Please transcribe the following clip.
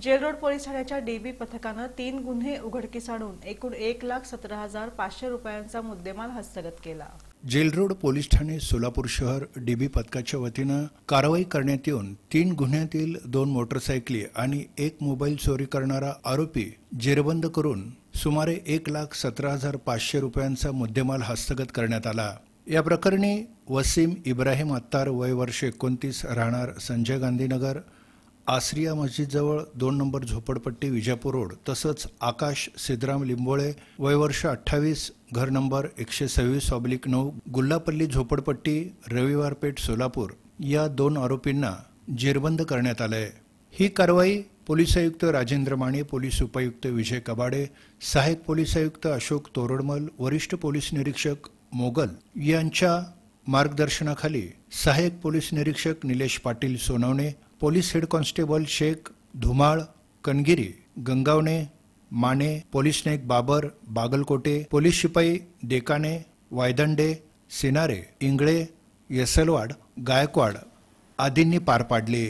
Gel road police ठाण्याच्या dB पथकानं 3 गुन्हे उघडकीस आणून एकूण 1,17,500 रुपयांचा मुद्देमाल हस्तगत केला। जेल रोड पोलीस ठाणे सोलापूर शहर डीबी पथकाच्या वतीनं कारवाई करण्यात येऊन 3 गुन्ह्यातील 2 मोटरसायकली आणि 1 मोबाईल चोरी करणारा आरोपी जेरबंद करून सुमारे 1,17,500 रुपयांचा मुद्देमाल हस्तगत करण्यात आला। या प्रकरणी वसीम इब्राहिम अत्तार वय वर्ष 29 राहणार संजय गांधीनगर आसरिया मस्जिदजवळ 2 नंबर झोपडपट्टी विजापूर रोड तसंच आकाश सिद्धराम लिंबोळे वय वर्ष 28 घर नंबर 126/9 गुल्लापल्ली झोपडपट्टी रविवार पेठ सोलापूर या 2 आरोपींना जेरबंद करण्यात आलंय। ही कारवाई पोलीस आयुक्त राजेंद्र माने, पोलीस उपायुक्त विजय कबाडे, सहाय्यक पोलीस आयुक्त अशोक तोरडमल, वरिष्ठ पोलीस निरीक्षक मोगल यांच्या मार्गदर्शनाखाली सहाय्यक पोलीस निरीक्षक Nilesh Patil Sonawane, police head constable Shaikh Dhumal Kangiri Gangawane Mane, police naik Babar Bagalkote, police शिपाई देकाने वायदंडे सिनारे इंगळे येसलवाड गायकवाड आदींनी पार पाडले।